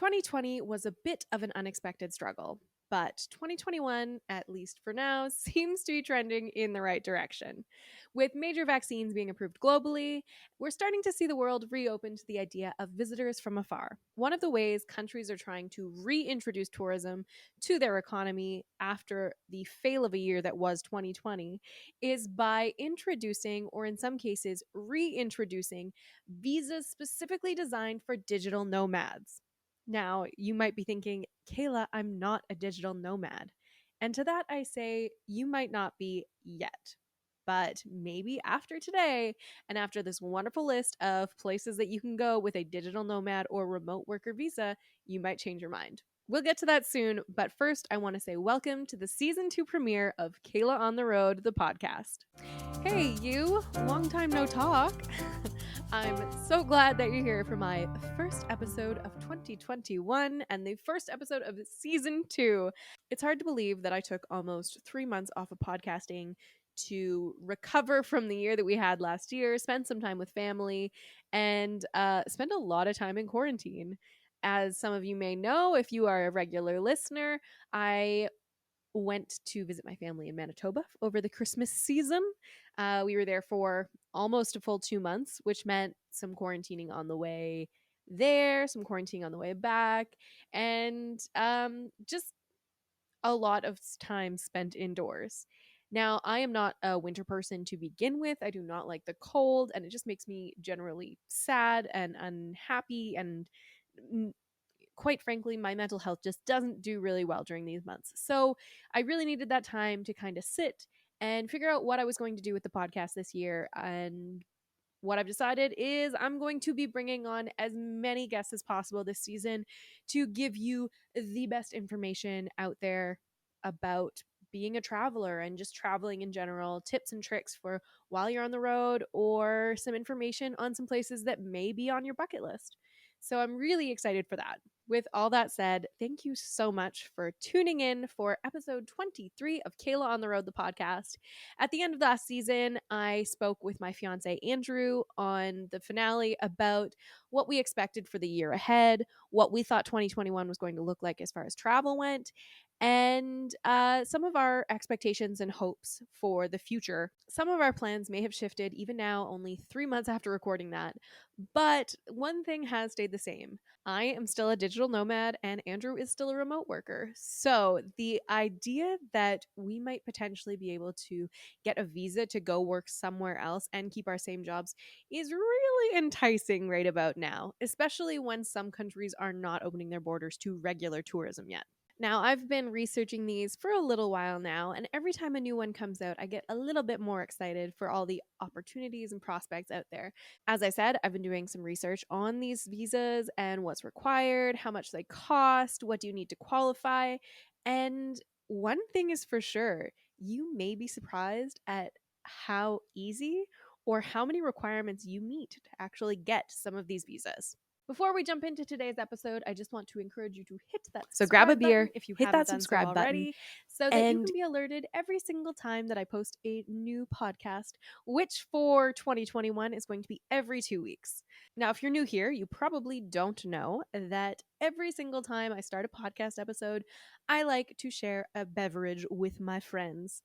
2020 was a bit of an unexpected struggle, but 2021, at least for now, seems to be trending in the right direction. With major vaccines being approved globally, we're starting to see the world reopen to the idea of visitors from afar. One of the ways countries are trying to reintroduce tourism to their economy after the fail of a year that was 2020 is by introducing, or in some cases, reintroducing visas specifically designed for digital nomads. Now, you might be thinking, Kayla, I'm not a digital nomad. And to that, I say, you might not be yet. But maybe after today, and after this wonderful list of places that you can go with a digital nomad or remote worker visa, you might change your mind. We'll get to that soon, but first, I want to say welcome to the season 2 premiere of Kayla on the Road, the podcast. Hey, you, long time no talk. I'm so glad that you're here for my first episode of 2021 and the first episode of season 2. It's hard to believe that I took almost 3 months off of podcasting to recover from the year that we had last year, spend some time with family, and spend a lot of time in quarantine. As some of you may know, if you are a regular listener, I went to visit my family in Manitoba over the Christmas season. We were there for almost a full 2 months, which meant some quarantining on the way there, some quarantining on the way back, and just a lot of time spent indoors. Now, I am not a winter person to begin with. I do not like the cold, and it just makes me generally sad and unhappy and quite frankly, my mental health just doesn't do really well during these months. So I really needed that time to kind of sit and figure out what I was going to do with the podcast this year. And what I've decided is I'm going to be bringing on as many guests as possible this season to give you the best information out there about being a traveler and just traveling in general, tips and tricks for while you're on the road, or some information on some places that may be on your bucket list. So I'm really excited for that. With all that said, thank you so much for tuning in for episode 23 of Kayla on the Road, the podcast. At the end of last season, I spoke with my fiance Andrew on the finale about what we expected for the year ahead, what we thought 2021 was going to look like as far as travel went, and some of our expectations and hopes for the future. Some of our plans may have shifted even now, only 3 months after recording that, but one thing has stayed the same. I am still a digital nomad and Andrew is still a remote worker. So the idea that we might potentially be able to get a visa to go work somewhere else and keep our same jobs is really enticing right about now, especially when some countries are not opening their borders to regular tourism yet. Now, I've been researching these for a little while now, and every time a new one comes out, I get a little bit more excited for all the opportunities and prospects out there. As I said, I've been doing some research on these visas and what's required, how much they cost, what do you need to qualify. And one thing is for sure, you may be surprised at how easy or how many requirements you meet to actually get some of these visas. Before we jump into today's episode, I just want to encourage you to hit that So grab a subscribe beer, button if you hit haven't that done so subscribe button, already, so that you and can be alerted every single time that I post a new podcast, which for 2021 is going to be every 2 weeks. Now, if you're new here, you probably don't know that every single time I start a podcast episode, I like to share a beverage with my friends.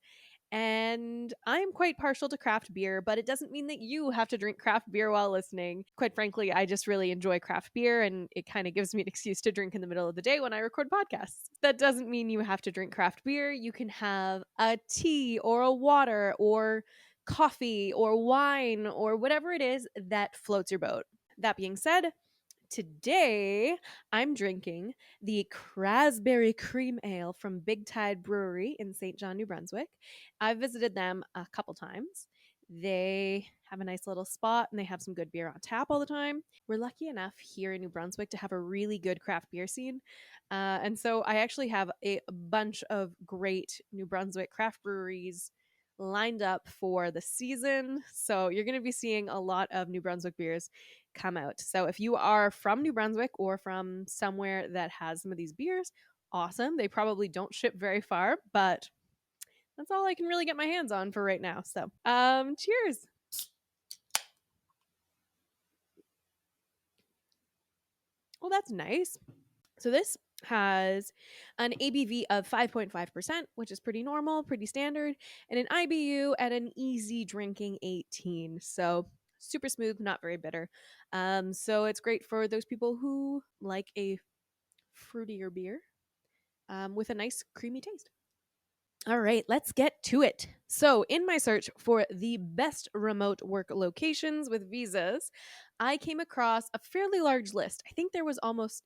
And I'm quite partial to craft beer, but it doesn't mean that you have to drink craft beer while listening. Quite frankly, I just really enjoy craft beer, and it kind of gives me an excuse to drink in the middle of the day when I record podcasts. That doesn't mean you have to drink craft beer. You can have a tea or a water or coffee or wine or whatever it is that floats your boat. That being said, today, I'm drinking the Crasberry Cream Ale from Big Tide Brewery in St. John, New Brunswick. I've visited them a couple times. They have a nice little spot and they have some good beer on tap all the time. We're lucky enough here in New Brunswick to have a really good craft beer scene. And so I actually have a bunch of great New Brunswick craft breweries lined up for the season. So you're going to be seeing a lot of New Brunswick beers come out. So if you are from New Brunswick or from somewhere that has some of these beers, awesome. They probably don't ship very far, but that's all I can really get my hands on for right now. So, cheers. Oh, that's nice. So this has an ABV of 5.5%, which is pretty normal, pretty standard, and an IBU at an easy drinking 18. So super smooth, not very bitter. So it's great for those people who like a fruitier beer with a nice creamy taste. All right, let's get to it. So, in my search for the best remote work locations with visas, I came across a fairly large list. I think there was almost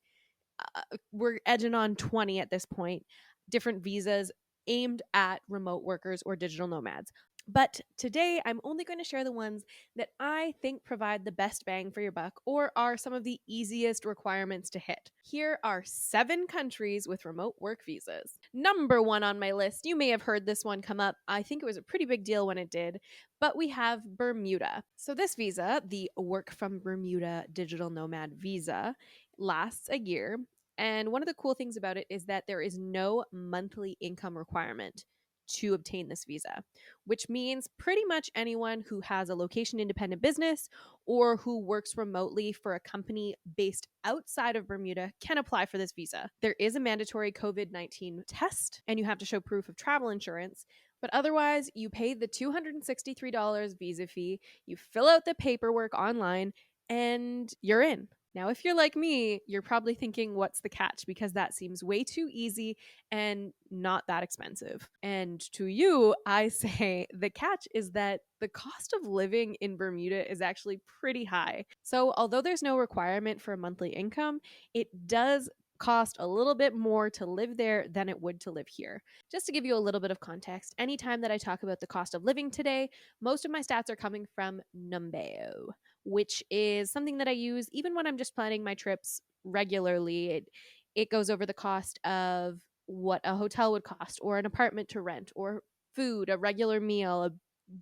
we're edging on 20 at this point, different visas aimed at remote workers or digital nomads. But today, I'm only going to share the ones that I think provide the best bang for your buck or are some of the easiest requirements to hit. Here are 7 countries with remote work visas. Number 1 on my list, you may have heard this one come up. I think it was a pretty big deal when it did, but we have Bermuda. So, this visa, the Work from Bermuda Digital Nomad visa, lasts a year. And one of the cool things about it is that there is no monthly income requirement to obtain this visa, which means pretty much anyone who has a location independent business or who works remotely for a company based outside of Bermuda can apply for this visa. There is a mandatory COVID-19 test, and you have to show proof of travel insurance. But otherwise, you pay the $263 visa fee, you fill out the paperwork online, and you're in. Now, if you're like me, you're probably thinking, what's the catch? Because that seems way too easy and not that expensive. And to you, I say the catch is that the cost of living in Bermuda is actually pretty high. So, although there's no requirement for a monthly income, it does cost a little bit more to live there than it would to live here. Just to give you a little bit of context, anytime that I talk about the cost of living today, most of my stats are coming from Numbeo, which is something that I use even when I'm just planning my trips regularly. It goes over the cost of what a hotel would cost, or an apartment to rent, or food, a regular meal, a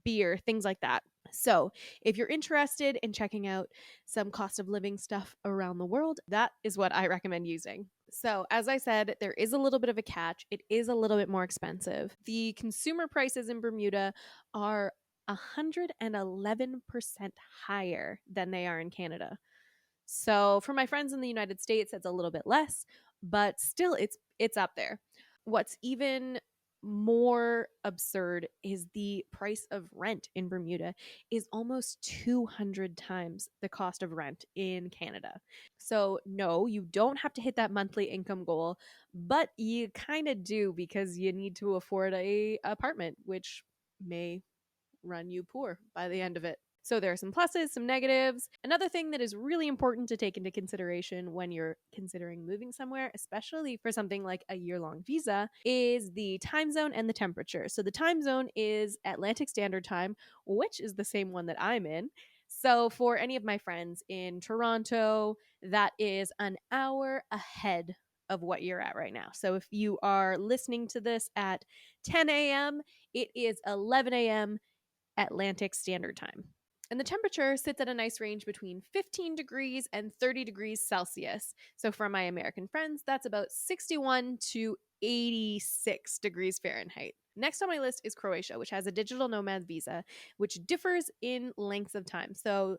beer, things like that. So, if you're interested in checking out some cost of living stuff around the world, that is what I recommend using. So, as I said, there is a little bit of a catch. It is a little bit more expensive. The consumer prices in Bermuda are 111% higher than they are in Canada. So for my friends in the United States, it's a little bit less, but still it's up there. What's even more absurd is the price of rent in Bermuda is almost 200 times the cost of rent in Canada. So no, you don't have to hit that monthly income goal, but you kind of do because you need to afford a apartment, which may run you poor by the end of it. So there are some pluses, some negatives. Another thing that is really important to take into consideration when you're considering moving somewhere, especially for something like a year-long visa, is the time zone and the temperature. So the time zone is Atlantic Standard Time, which is the same one that I'm in. So for any of my friends in Toronto, that is an hour ahead of what you're at right now. So if you are listening to this at 10 a.m., it is 11 a.m. Atlantic Standard Time. And the temperature sits at a nice range between 15 degrees and 30 degrees Celsius. So for my American friends, that's about 61 to 86 degrees Fahrenheit. Next on my list is Croatia, which has a digital nomad visa, which differs in lengths of time. So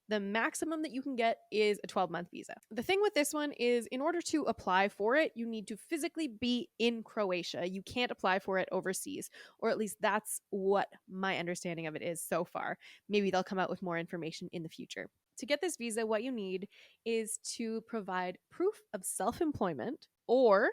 the maximum that you can get is a 12-month visa. The thing with this one is, in order to apply for it, you need to physically be in Croatia. You can't apply for it overseas, or at least that's what my understanding of it is so far. Maybe they'll come out with more information in the future. To get this visa, what you need is to provide proof of self-employment or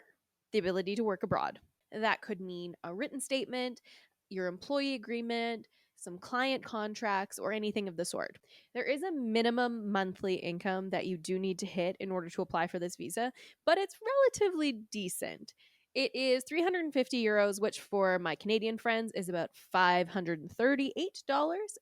the ability to work abroad. That could mean a written statement, your employee agreement, some client contracts, or anything of the sort. There is a minimum monthly income that you do need to hit in order to apply for this visa, but it's relatively decent. It is 350 euros, which for my Canadian friends is about $538,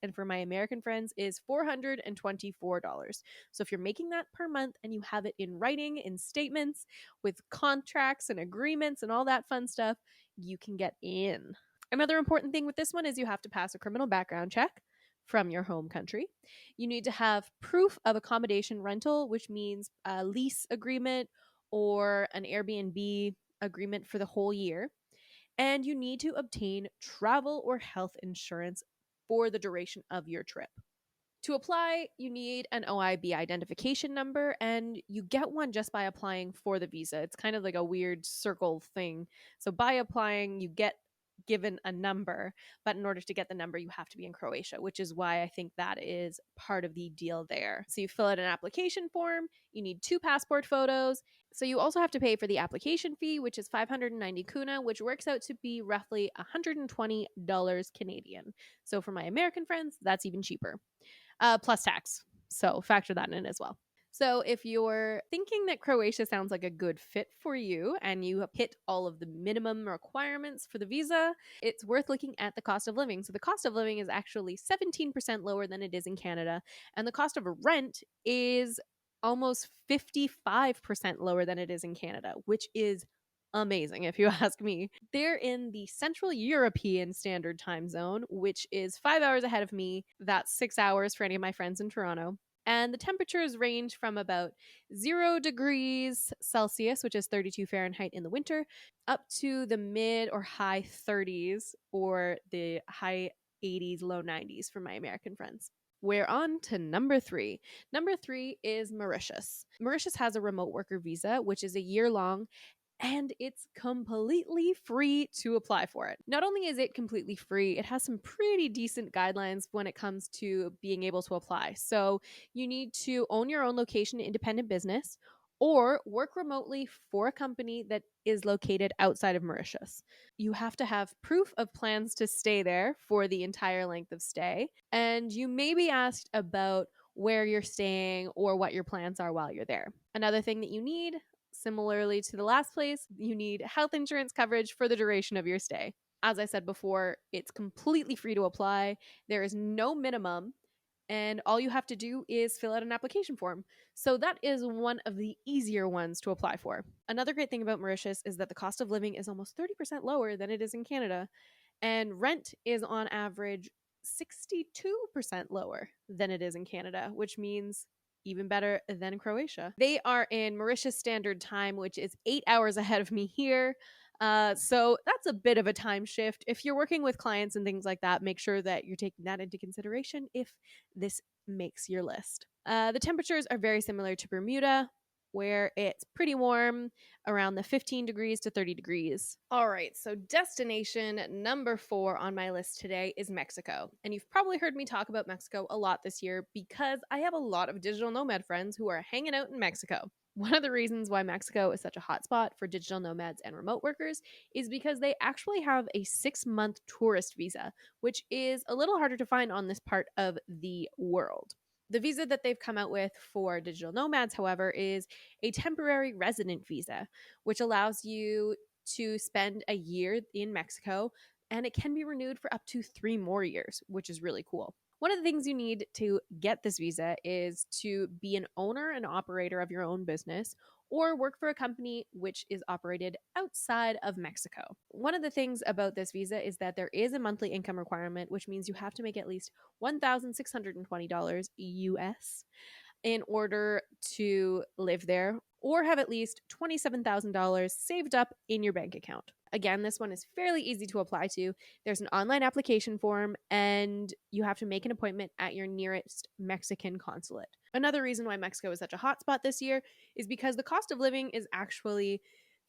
and for my American friends is $424. So if you're making that per month and you have it in writing, in statements, with contracts and agreements and all that fun stuff, you can get in. Another important thing with this one is you have to pass a criminal background check from your home country. You need to have proof of accommodation rental, which means a lease agreement or an Airbnb agreement for the whole year. And you need to obtain travel or health insurance for the duration of your trip. To apply, you need an OIB identification number, and you get one just by applying for the visa. It's kind of like a weird circle thing. So by applying, you get given a number, but in order to get the number, you have to be in Croatia, which is why I think that is part of the deal there. So you fill out an application form, you need 2 passport photos. So you also have to pay for the application fee, which is 590 kuna, which works out to be roughly $120 Canadian. So for my American friends, that's even cheaper, plus tax. So factor that in as well. So if you're thinking that Croatia sounds like a good fit for you and you have hit all of the minimum requirements for the visa, it's worth looking at the cost of living. So the cost of living is actually 17% lower than it is in Canada, and the cost of a rent is almost 55% lower than it is in Canada, which is amazing if you ask me. They're in the Central European Standard Time Zone, which is 5 hours ahead of me. That's 6 hours for any of my friends in Toronto. And the temperatures range from about 0 degrees Celsius, which is 32 Fahrenheit in the winter, up to the mid or high 30s or the high 80s, low 90s for my American friends. We're on to number 3. Number 3 is Mauritius. Mauritius has a remote worker visa, which is a year long, and it's completely free to apply for it. Not only is it completely free, it has some pretty decent guidelines when it comes to being able to apply. So you need to own your own location independent business or work remotely for a company that is located outside of Mauritius. You have to have proof of plans to stay there for the entire length of stay. And you may be asked about where you're staying or what your plans are while you're there. Another thing that you need, similarly to the last place, you need health insurance coverage for the duration of your stay. As I said before, it's completely free to apply. There is no minimum, and all you have to do is fill out an application form. So that is one of the easier ones to apply for. Another great thing about Mauritius is that the cost of living is almost 30% lower than it is in Canada, and rent is on average 62% lower than it is in Canada, which means even better than Croatia. They are in Mauritius Standard Time, which is 8 hours ahead of me here. So that's a bit of a time shift. If you're working with clients and things like that, make sure that you're taking that into consideration if this makes your list. The temperatures are very similar to Bermuda, where it's pretty warm, around the 15 degrees to 30 degrees. All right, so destination number 4 on my list today is Mexico. And you've probably heard me talk about Mexico a lot this year because I have a lot of digital nomad friends who are hanging out in Mexico. One of the reasons why Mexico is such a hotspot for digital nomads and remote workers is because they actually have a 6-month tourist visa, which is a little harder to find on this part of the world. The visa that they've come out with for digital nomads, however, is a temporary resident visa, which allows you to spend a year in Mexico, and it can be renewed for up to 3 more years, which is really cool. One of the things you need to get this visa is to be an owner and operator of your own business or work for a company which is operated outside of Mexico. One of the things about this visa is that there is a monthly income requirement, which means you have to make at least $1,620 US in order to live there or have at least $27,000 saved up in your bank account. Again, this one is fairly easy to apply to. There's an online application form, and you have to make an appointment at your nearest Mexican consulate. Another reason why Mexico is such a hotspot this year is because the cost of living is actually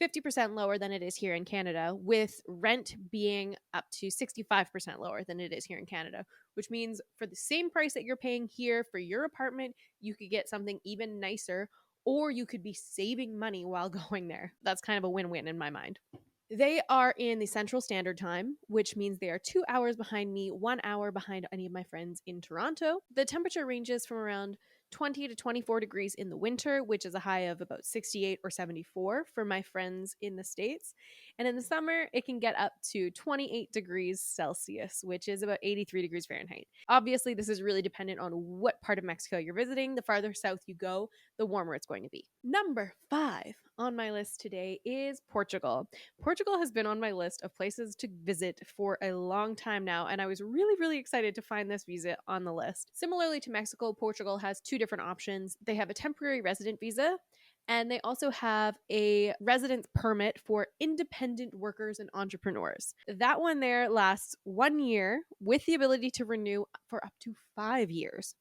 50% lower than it is here in Canada, with rent being up to 65% lower than it is here in Canada, which means for the same price that you're paying here for your apartment, you could get something even nicer, or you could be saving money while going there. That's kind of a win-win in my mind. They are in the Central Standard Time, which means they are 2 hours behind me, 1 hour behind any of my friends in Toronto. The temperature ranges from around 20 to 24 degrees in the winter, which is a high of about 68 or 74 for my friends in the States. And in the summer, it can get up to 28 degrees Celsius, which is about 83 degrees Fahrenheit. Obviously, this is really dependent on what part of Mexico you're visiting. The farther south you go, the warmer it's going to be. Number 5 on my list today is Portugal. Portugal has been on my list of places to visit for a long time now, and I was really, really excited to find this visa on the list. Similarly to Mexico, Portugal has 2 different options. They have a temporary resident visa, and they also have a residence permit for independent workers and entrepreneurs. That one there lasts 1 year with the ability to renew for up to 5 years.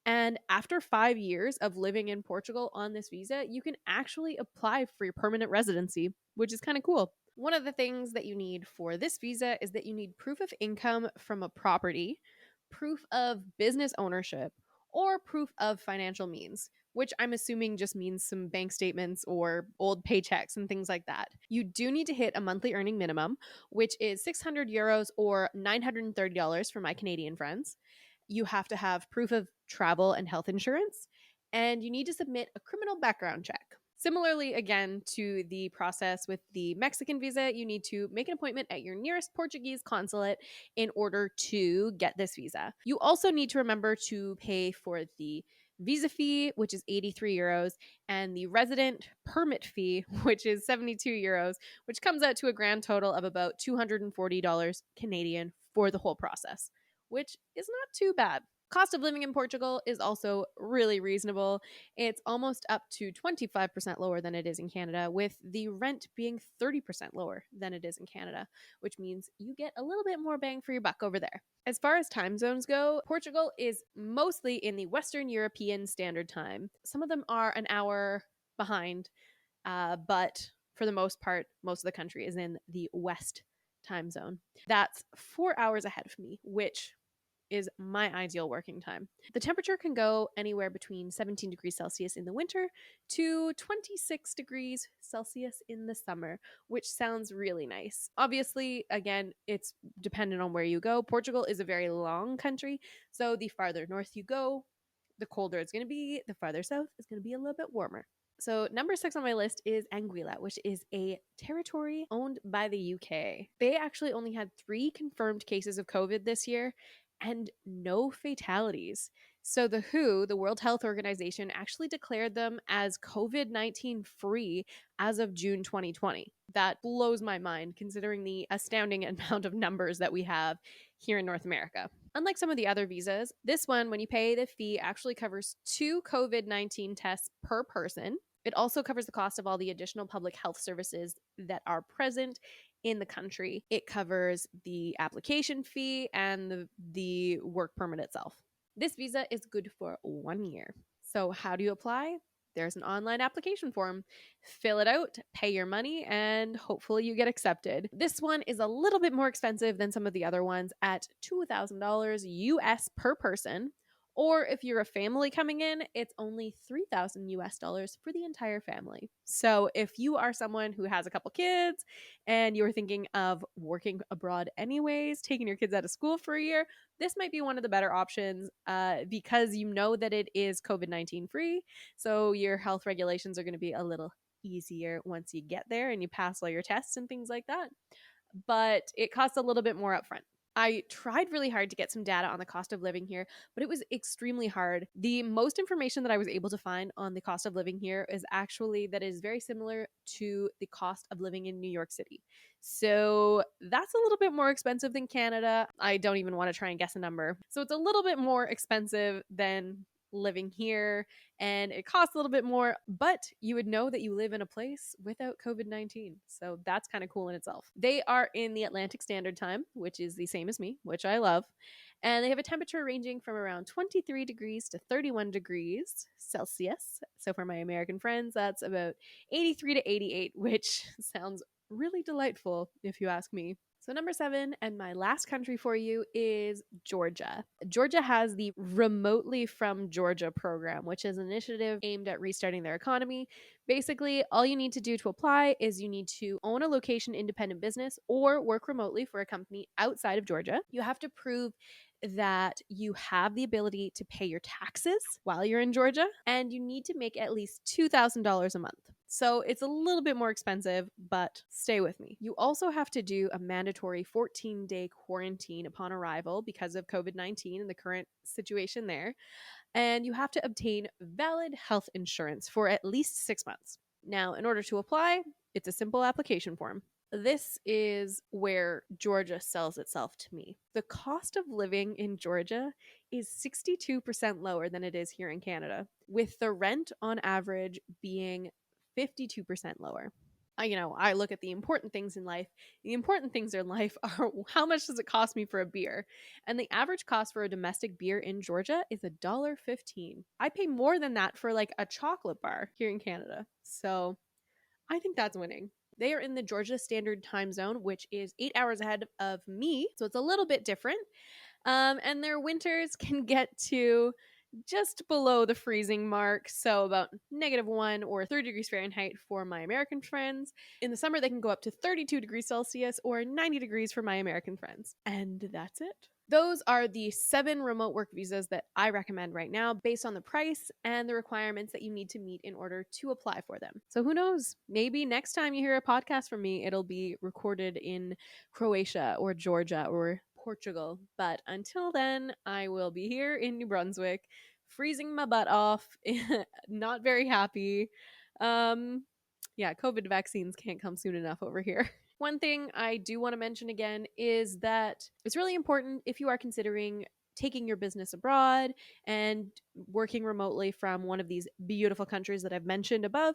And after 5 years of living in Portugal on this visa, you can actually apply for your permanent residency, which is kind of cool. One of the things that you need for this visa is that you need proof of income from a property, proof of business ownership, or proof of financial means, which I'm assuming just means some bank statements or old paychecks and things like that. You do need to hit a monthly earning minimum, which is 600 euros or $930 for my Canadian friends. You have to have proof of travel and health insurance, and you need to submit a criminal background check. Similarly, again, to the process with the Mexican visa, you need to make an appointment at your nearest Portuguese consulate in order to get this visa. You also need to remember to pay for the visa fee, which is 83 euros, and the resident permit fee, which is 72 euros, which comes out to a grand total of about $240 Canadian for the whole process, which is not too bad. Cost of living in Portugal is also really reasonable. It's almost up to 25% lower than it is in Canada, with the rent being 30% lower than it is in Canada, which means you get a little bit more bang for your buck over there. As far as time zones go, Portugal is mostly in the Western European Standard Time. Some of them are an hour behind, but for the most part, most of the country is in the West time zone. That's 4 hours ahead of me, which is my ideal working time. The temperature can go anywhere between 17 degrees Celsius in the winter to 26 degrees Celsius in the summer, which sounds really nice. Obviously, again, it's dependent on where you go. Portugal is a very long country, so the farther north you go, the colder it's going to be. The farther south is going to be a little bit warmer. So, number 6 on my list is Anguilla, which is a territory owned by the UK. They actually only had 3 confirmed cases of COVID this year and no fatalities. So, the WHO, the World Health Organization, actually declared them as COVID-19 free as of June 2020. That blows my mind considering the astounding amount of numbers that we have here in North America. Unlike some of the other visas, this one, when you pay the fee, actually covers 2 COVID-19 tests per person. It also covers the cost of all the additional public health services that are present in the country. It covers the application fee and the work permit itself. This visa is good for 1 year. So, how do you apply? There's an online application form. Fill it out, pay your money, and hopefully you get accepted. This one is a little bit more expensive than some of the other ones at $2,000 US per person. Or if you're a family coming in, it's only $3,000 US dollars for the entire family. So if you are someone who has a couple kids and you're thinking of working abroad anyways, taking your kids out of school for a year, this might be one of the better options because you know that it is COVID-19 free. So your health regulations are going to be a little easier once you get there and you pass all your tests and things like that. But it costs a little bit more upfront. I tried really hard to get some data on the cost of living here, but it was extremely hard. The most information that I was able to find on the cost of living here is actually that it is very similar to the cost of living in New York City. So that's a little bit more expensive than Canada. I don't even want to try and guess a number. So it's a little bit more expensive than living here, and it costs a little bit more, but you would know that you live in a place without COVID-19. So that's kind of cool in itself. They are in the Atlantic Standard Time, which is the same as me, which I love. And they have a temperature ranging from around 23 degrees to 31 degrees Celsius. So for my American friends, that's about 83 to 88, which sounds really delightful if you ask me. So, number 7, and my last country for you is Georgia. Georgia has the Remotely from Georgia program, which is an initiative aimed at restarting their economy. Basically, all you need to do to apply is you need to own a location independent business or work remotely for a company outside of Georgia. You have to prove that you have the ability to pay your taxes while you're in Georgia, and you need to make at least $2,000 a month. So it's a little bit more expensive, but stay with me. You also have to do a mandatory 14-day quarantine upon arrival because of COVID-19 and the current situation there. And you have to obtain valid health insurance for at least 6 months. Now, in order to apply, it's a simple application form. This is where Georgia sells itself to me. The cost of living in Georgia is 62% lower than it is here in Canada, with the rent on average being 52% lower. I look at the important things in life. The important things in life are how much does it cost me for a beer? And the average cost for a domestic beer in Georgia is $1.15. I pay more than that for like a chocolate bar here in Canada. So I think that's winning. They are in the Georgia Standard Time Zone, which is 8 hours ahead of me. So it's a little bit different. And their winters can get to just below the freezing mark, so about -1 or 30 degrees Fahrenheit for my American friends. In the summer, they can go up to 32 degrees Celsius or 90 degrees for my American friends. And that's it. Those are the 7 remote work visas that I recommend right now based on the price and the requirements that you need to meet in order to apply for them. So who knows? Maybe next time you hear a podcast from me, it'll be recorded in Croatia or Georgia or Portugal. But until then, I will be here in New Brunswick, freezing my butt off, not very happy. Yeah, COVID vaccines can't come soon enough over here. One thing I do want to mention again is that it's really important if you are considering taking your business abroad and working remotely from one of these beautiful countries that I've mentioned above,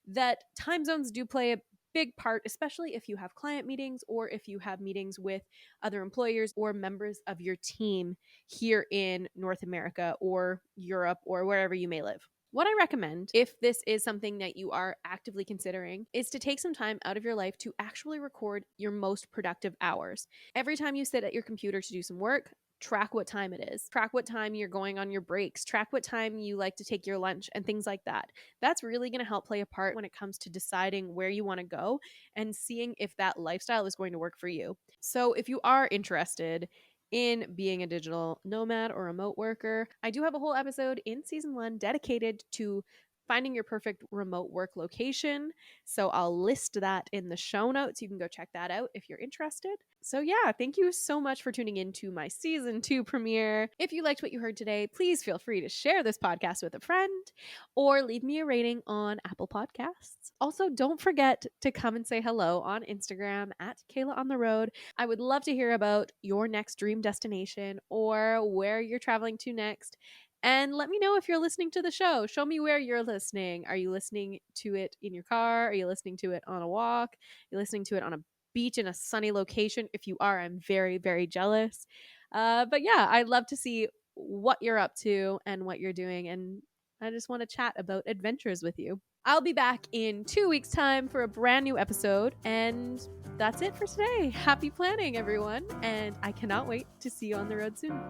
that time zones do play a big part, especially if you have client meetings or if you have meetings with other employers or members of your team here in North America or Europe or wherever you may live. What I recommend, if this is something that you are actively considering, is to take some time out of your life to actually record your most productive hours. Every time you sit at your computer to do some work, track what time it is. Track what time you're going on your breaks. Track what time you like to take your lunch and things like that. That's really going to help play a part when it comes to deciding where you want to go and seeing if that lifestyle is going to work for you. So if you are interested in being a digital nomad or remote worker, I do have a whole episode in season 1 dedicated to finding your perfect remote work location. So I'll list that in the show notes. You can go check that out if you're interested. So yeah, thank you so much for tuning in to my season 2 premiere. If you liked what you heard today, please feel free to share this podcast with a friend or leave me a rating on Apple Podcasts. Also, don't forget to come and say hello on Instagram at Kayla on the Road. I would love to hear about your next dream destination or where you're traveling to next. And let me know if you're listening to the show. Show me where you're listening. Are you listening to it in your car? Are you listening to it on a walk? Are you listening to it on a beach in a sunny location? If you are, I'm very, very jealous. But yeah, I'd love to see what you're up to and what you're doing. And I just want to chat about adventures with you. I'll be back in 2 weeks' time for a brand new episode. And that's it for today. Happy planning, everyone. And I cannot wait to see you on the road soon.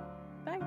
Bye.